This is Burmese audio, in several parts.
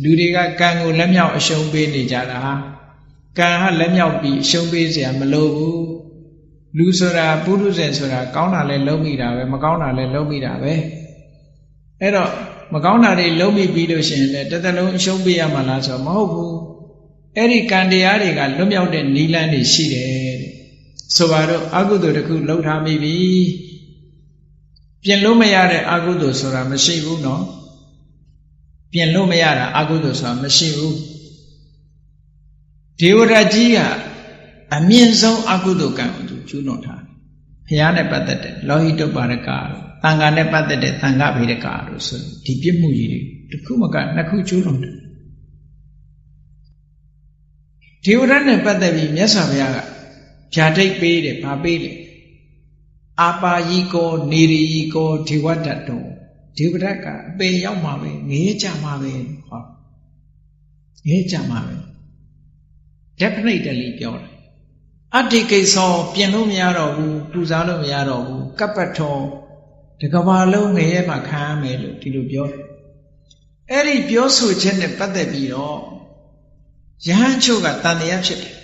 လူတွေကကံကိုလက်မြောက်အရှုံးပေးနေကြတာကံဟာလက်မြောက်ပြီးအရှုံးပေးเสียမလိုဘူးလူဆိုတာပုရုဇဉ်ဆိုတာကောင်းတာလဲလုံးမိတာပဲမကောင်းတာလဲလုံးမိတာပဲအဲ့တော့မကောင်းတာတွေလုံးမိပြီးလို့ရှိရင်လည်းတစ်သက်လုံးအရှုံးပေးရမှာလားဆိုတော့မဟုတ်ဘူးအဲ့ဒီကံတရားတွေကလွတ်မြောက်တဲ့နိလန်းတွေရှိတယ်တဲ့ဆိုပါတော့အကုသိုလ်တစ်ခုလှုပ်ထားမိပြီပြင်လို့မရတဲ့အကုသိုလ်ဆိုတာမရှိဘူးနော်ပြင်လို့မရတာအကုသိုလ်ဆိုတာမရှိဘူးဒေဝရကြီးကအမြင့်ဆုံးအကုသိုလ်ကံကိုသူကျူးလွန်ထားတယ်ဘုရားနဲ့ပတ်သက်တဲ့လောဟိတုပ္ပါဒကတို့သံဃာနဲ့ပတ်သက်တဲ့သံဃဗေဒကတို့ဆိုဒီပြစ်မှုကြီးတွေတစ်ခုမကနှစ်ခုကျူးလွန်တယ်ဒေဝရနဲ့ပတ်သက်ပြီးမြတ်စွာဘုရားကဗျာဒိတ်ပေးတယ်ဗာပေးတယ်အာပါယီကောနေရီယီကောဒေဝတ္တတောဒေဝရတ်ကအပေရောက်မှာပဲငရဲကြမှာပဲဟောငရဲကြမှာပဲ definitely ပြောတယ်အတ္တိကိစ္စပြင်လို့မရတော့ဘူးပူဇော်လို့မရတော့ဘူးကပ္ပထောတကဘာလုံးငရဲမှာခံရမယ်လို့ဒီလိုပြောတယ်အဲ့ဒီပြောဆိုချက်နဲ့ပတ်သက်ပြီးတော့ယဟန်ချုပ်ကတန်တရားဖြစ်တယ်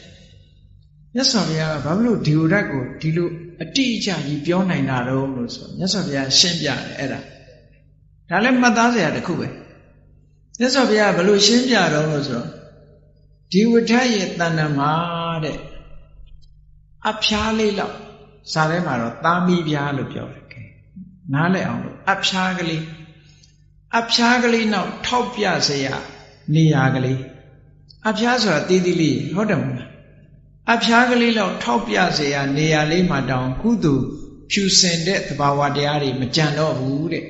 မြတ်စွာဘုရားကဘာလို့ဒီလိုဓာတ်ကိုဒီလိုအတိအကျကြီးပြောနိုင်တာတော့လို့ဆိုမြတ်စွာဘုရားရှင်းပြတယ်အဲ့ဒါလည်းမှတ်သားစရာတစ်ခုပဲမြတ်စွာဘုရားဘယ်လိုရှင်းပြတော့လို့ဆိုတော့ဒီဝဋ္ဌရဲ့တဏ္ဍမှာတဲ့အဖျားလေးလောက်စာထဲမှာတော့သားမီးပြားလို့ပြောတယ်ကဲနားလည်အောင်လို့အဖျားကလေးနောက်ထောက်ပြစရာနေရာကလေးအဖျားဆိုတာတီးတီးလေးဟုတ်တယ်မလားအဖျားကလေးလောက်ထောက်ပြစရာနေရာလေးမှာတောင်ကုသိုလ်ဖြူစင်တဲ့သဘာဝတရားတွေမကြံတော့ဘူးတဲ့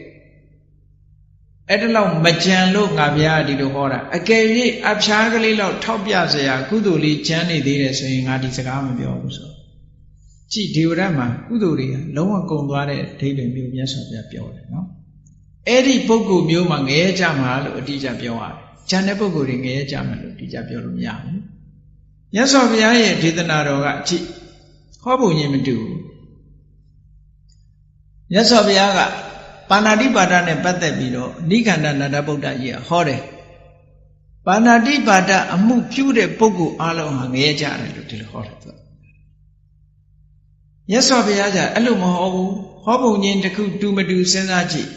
အဲ့ဒါလောက်မကြံလို့ငါဗျာဒီလိုဟောတာအကယ်၍အဖျားကလေးလောက်ထောက်ပြစရာကုသိုလ်လေးကြံနေသေးတယ်ဆိုရင်ငါဒီစကားမပြောဘူးဆိုကြည်ဒေဝရတ်မှာကုသိုလ်တွေကလုံးဝကုန်သွားတဲ့အဓိပ္ပာယ်မျိုးမြတ်စွာဘုရားပြောတယ်နော်အဲ့ဒီပုဂ္ဂိုလ်မျိုးမှာငရဲကြမှာလို့အတိအကျပြောရတယ်ကျန်တဲ့ပုဂ္ဂိုလ်တွေငရဲကြမှာလို့အတိအကျပြောလို့မရဘူးမြတ်စွာဘုရားရဲ့ဒေသနာတော်ကအကြည့်ဟောပုံချင်းမတူဘူးမြတ်စွာဘုရားကပါဏာတိပါဒနဲ့ပတ်သက်ပြီးတော့နိခန္ဓနန္ဒဗုဒ္ဓကြီးကဟောတယ်ပါဏာတိပါဒအမှုပြုတဲ့ပုဂ္ဂိုလ်အလုံးဟာငရဲကြတယ်လို့ဒီလိုဟောတယ်သူမြတ်စွာဘုရားကအဲ့လိုမဟောဘူးဟောပုံချင်းတစ်ခုတူမတူစဉ်းစားကြည့်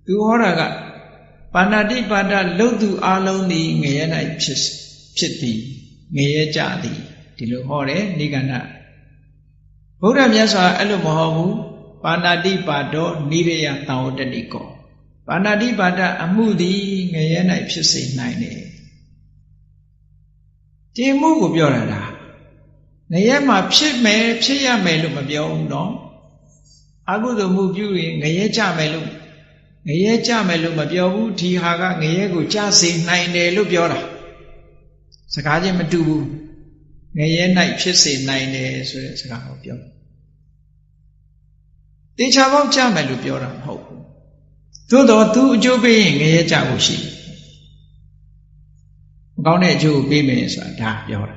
သူဟောတာကပါဏာတိပါဒလုတ်သူအလုံးသည်ငရဲ၌ဖြစ်သည်ငရဲကြသည်ဒီလိုဟောတယ်နိဂန္ဓဗုဒ္ဓမြတ်စွာအဲ့လိုမဟောဘူးပါဏာတိပါဒောနိရယသံဝတ္တိကောပါဏာတိပါဒအမှုသည်ငရဲ၌ဖြစ်စေနိုင်တယ်ဒီမှုကိုပြောတာလားငရဲမှာဖြစ်မယ်ဖြစ်ရမယ်လို့မပြောဘူးနော်အကုသိုလ်မှုပြုရင်ငရဲကြမယ်လို့မပြောဘူးဒီဟာကငရဲကိုကြစေနိုင်တယ်လို့ပြောတာစကားချင်းမတူဘူးငရဲ၌ဖြစ်စေနိုင်တယ်ဆိုတဲ့စကားကိုပြောတေချာပေါက်ကြမယ်လို့ပြောတာမဟုတ်ဘူးသို့တော့သူအကျိုးပေးရင်ငရဲကြဖို့ရှိတယ်မကောင်းတဲ့အကျိုးကိုပေးမယ်ဆိုတာဒါပြောတာ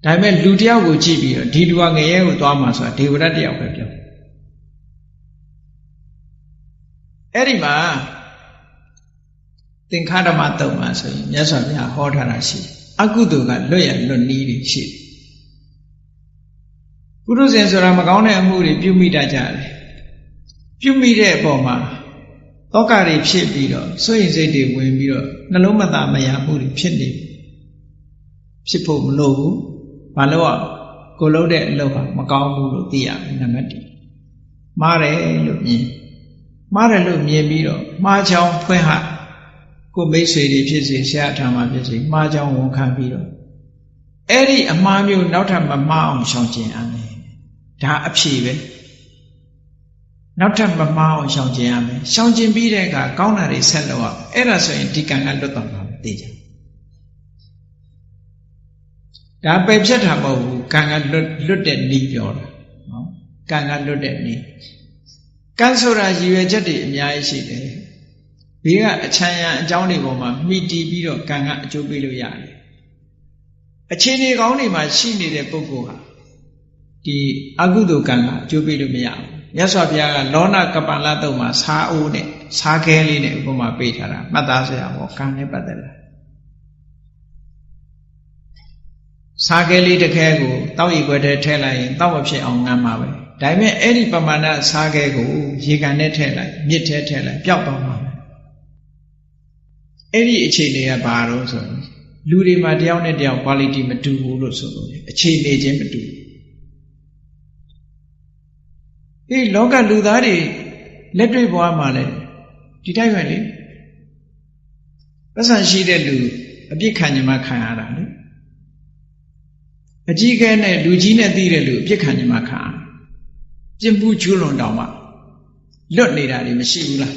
ဒါပေမဲ့လူတယောက်ကိုကြည့်ပြီးတော့ဒီလူကငရဲကိုသွားမှာဆိုတာဒေဝရတ်တယောက်ပဲပြောအဲ့ဒီမှာသင်္ခါဓမ္မတုံမှာဆိုရင်မြတ်စွာဘုရားဟောထားတာရှိတယ်အကုသိုလ်ကလွတ်ရလွတ်နည်းတွေရှိတယ်ပုရုဇဉ်ဆိုတာမကောင်းတဲ့အမှုတွေပြုမိတတ်ကြတယ်ပြုမိတဲ့အပေါ်မှာသောကတွေဖြစ်ပြီးတော့စိုးရိမ်စိတ်တွေဝင်ပြီးတော့နှလုံးမသာမယာမှုတွေဖြစ်ဖို့မလိုဘူးဘာလို့อ่ะကိုလုံးတဲ့အလုပ်ဟာမကောင်းဘူးလို့သိရမယ်နံပါတ်1မှားတယ်လို့မြင်ပြီးတော့မှားချောင်းဖွင့်ဟကိုမိတ်ဆွေတွေဖြစ်စေဆရာထာမှာဖြစ်စေမှားချောင်းဝန်ခံပြီးတော့အဲ့ဒီအမှားမျိုးနောက်ထပ်မမှားအောင်ရှောင်ကျဉ်ရမယ်ဒါအဖြေပဲနောက်ထပ်မမှားအောင်ရှောင်ကျဉ်ရမယ်ရှောင်ကျဉ်ပြီးတဲ့အခါကောင်းတာတွေဆက်လုပ်အောင်အဲ့ဒါဆိုရင်ဒီကံကလွတ်သွားမှာမသိကြဒါပယ်ဖြတ်တာမဟုတ်ဘူးကံကလွတ်တဲ့နည်းပြောတာနော်ကံကလွတ်တဲ့နည်းကံဆိုတာရည်ရွယ်ချက်တွေအများကြီးရှိတယ်ဘေးကအချမ်းရံအကြောင်းတွေပေါ်မှာမှီတည်ပြီးတော့ကံကအကျိုးပေးလို့ရတယ်အခြေအနေကောင်းတွေမှာရှိနေတဲ့ပုဂ္ဂိုလ်ဟာဒီအကုသိုလ်ကံကအကျိုးပေးလို့မရဘူးမြတ်စွာဘုရားကလောနကပ္ပလတုံမှာစားအိုးနဲ့စားခဲလေးနဲ့ဥပမာပေးထားတာမှတ်သားစရာပေါ့ကံနဲ့ပတ်သက်တာ စားခဲလေးတစ်ခဲကိုတောက်ရီခွက်ထဲထည့်လိုက်ရင်တောက်မဖြစ်အောင်ငမ်းပါပဲဒါပေမဲ့အဲ့ဒီပမာဏစားခဲကိုရေကန်နဲ့ထည့်လိုက်မြစ်ထဲထည့်လိုက်ပျောက်သွားမှာပဲအဲ့ဒီအခြေအနေကဘာလို့ဆိုရင်လူတွေမှာတယောက်နဲ့တယောက် quality မတူဘူးလို့ဆိုလို့အခြေအနေချင်းမတူအေးလောကလူသားတွေလက်တွေ့ဘဝမှာလည်းဒီတိုင်းပဲလေပတ်စံရှိတဲ့လူအပြစ်ခံကြမှာခံရတာလေအကြီးကဲနဲ့လူကြီးနဲ့သိတဲ့လူအပြစ်ခံကြမှာခံရပြင်းမှုကျူးလွန်တောင်မှလွတ်နေတာတွေမရှိဘူးလား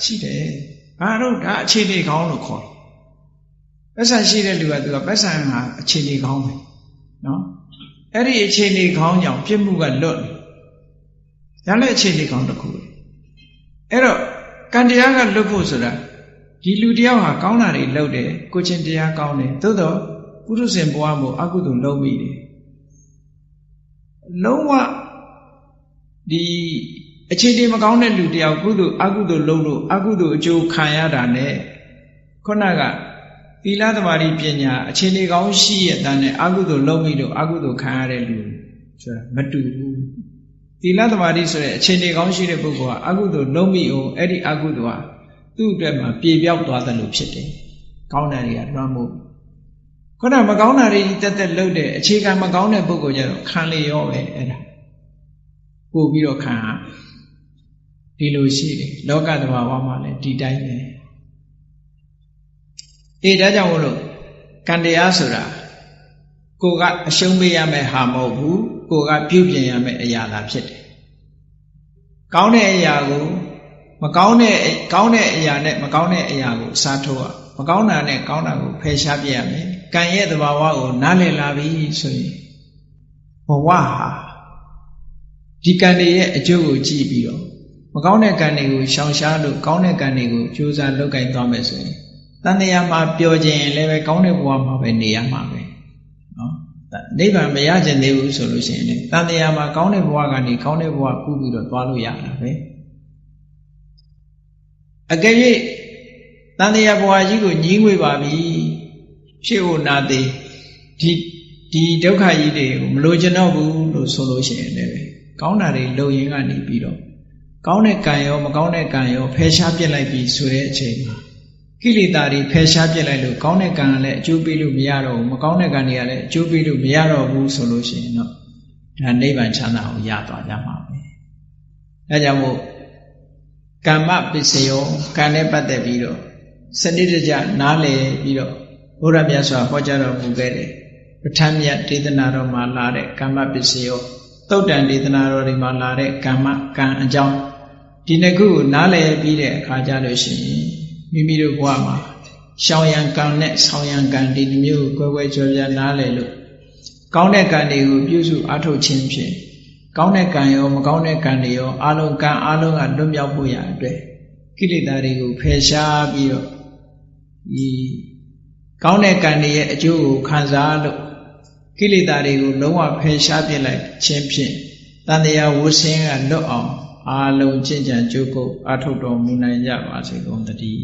ရှိတယ်ဘာလို့ဒါအခြေအနေကောင်းလို့ခေါ်တယ်ပတ်စံရှိတဲ့လူကသူကပတ်စံဟာအခြေအနေကောင်းပဲနော်အဲ့ဒီအခြေအနေကောင်းကြောင့်ပြင်းမှုကလွတ်ဒါလည်းအခြေအနေကောင်းတစ်ခုအဲ့တော့ကံတရားကလွတ်ဖို့ဆိုတာဒီလူတယောက်ဟာကောင်းတာတွေလုပ်တယ်ကိုချင်းတရားကောင်းတယ်သို့တော့ပုရုษင်ဘဝမှာအကုသိုလ်လုပ်မိတယ်လုံးဝဒီအခြေအနေမကောင်းတဲ့လူတယောက်ကုသိုလ်အကုသိုလ်လုပ်လို့အကုသိုလ်အကျိုးခံရတာနဲ့ခုနကသီလသမာဓိပညာအခြေအနေကောင်းရှိရဲ့တန်းနဲ့အကုသိုလ်လုပ်မိလို့အကုသိုလ်ခံရတဲ့လူဆိုတာမတူဘူးသီလသမာဓိဆိုတဲ့အခြေအနေကောင်းရှိတဲ့ပုဂ္ဂိုလ်ကအကုသိုလ်လုပ်မိအောင်အဲ့ဒီအကုသိုလ်ဟာသူ့အတွက်မှာပြေပြောက်သွားတယ်လို့ဖြစ်တယ်ကောင်းတဲ့တွေကလွှမ်းမိုးခုနမကောင်းတာတွေတက်တက်လုပ်တဲ့အခြေခံမကောင်းတဲ့ပုဂ္ဂိုလ်ကြတော့ခံလေရောပဲအဲ့ဒါပို့ပြီးတော့ခံဒီလိုရှိတယ်လောကသဘာဝမှာလည်းဒီတိုင်းပဲအေးဒါကြောင့်မို့လို့ကံတရားဆိုတာကိုကအရှုံးပေးရမယ်ဟာမဟုတ်ဘူးကိုကပြုပြင်ရမယ်အရာသာဖြစ်တယ်ကောင်းတဲ့အရာကိုမကောင်းတဲ့အရာနဲ့မကောင်းတဲ့အရာကိုအစားထိုးရမကောင်းတာနဲ့ကောင်းတာကိုဖယ်ရှားပြရမယ်ကံရဲ့သဘာဝကိုနားလည်လာပြီဆိုရင်ဘဝဟာဒီကံတွေရဲ့အကျိုးကိုကြည့်ပြီးတော့မကောင်းတဲ့ကံတွေကိုရှောင်ရှားလို့ကောင်းတဲ့ကံတွေကိုကြိုးစားလုပ်ကိုင်သွားမယ်ဆိုရင်တန်တရားမှာပျော်ခြင်းလည်းပဲကောင်းတဲ့ဘဝမှာပဲနေရမှာပဲနော်နိဗ္ဗာန်မရခြင်းသေးဘူးဆိုလို့ရှိရင်တန်တရားမှာကောင်းတဲ့ဘဝကနေကောင်းတဲ့ဘဝကူးပြီးတော့သွားလို့ရတာပဲအကယ်၍တန်တရားဘဝကြီးကိုညှိငွေပါပြီဖြစ်ဖို့နာသေးဒီဒုက္ခကြီးတွေကိုမလိုချင်တော့ဘူးလို့ဆိုလို့ရှိရင်လည်းကောင်းတာတွေလုပ်ရင်းကနေပြီးတော့ကောင်းတဲ့ကံရောမကောင်းတဲ့ကံရောဖယ်ရှားပြစ်လိုက်ပြီဆိုတဲ့အချိန်မှာကိလေသာတွေဖယ်ရှားပြစ်လိုက်လို့ကောင်းတဲ့ကံကလည်းအကျိုးပေးလို့မရတော့ဘူးမကောင်းတဲ့ကံတွေကလည်းအကျိုးပေးလို့မရတော့ဘူးဆိုလို့ရှိရင်တော့ဒါနိဗ္ဗာန်ချမ်းသာကိုရသွားကြမှာပဲဒါကြောင့်မို့ကမ္မပစ္စယောကံနဲ့ပတ်သက်ပြီးတော့စနစ်တကျနားလည်ပြီးတော့ဘုရားမြတ်စွာဟောကြားတော်မူခဲ့တဲ့ပဋ္ဌာန်းမြတ်ဒေသနာတော်မှာလာတဲ့ကမ္မပစ္စယောသုတ်တန်ဒေသနာတော်တွေမှာလာတဲ့ကံအကြောင်းဒီနှစ်ခုကိုနားလည်ပြီးတဲ့အခါကျလို့ရှိရင်မိမိတို့ဘဝမှာရှောင်ရံကံနဲ့ဆောင်ရံကံဒီမျိုးကိုကွယ်ကွယ်ကျော်ပြနားလည်လို့ကောင်းတဲ့ကံတွေကိုပြုစုအားထုတ်ခြင်းဖြင့်ကောင်းတဲ့ကံရောမကောင်းတဲ့ကံတွေရောအလုံးကံအလုံးကလွတ်မြောက်ဖို့ရအတွက်ကိလေသာတွေကိုဖယ်ရှားပြီးတော့ဒီကောင်းတဲ့ကံတွေရဲ့အကျိုးကိုခံစားလို့ကိလေသာတွေကိုလုံးဝဖယ်ရှားပြစ်လိုက်ခြင်းဖြင့်တန်တရားဝဆင်းကလွတ်အောင်အာလုံးကျင့်ကြံကြိုးကုပ်အားထုတ်တော်မူနိုင်ကြပါစေကုန်သတည်း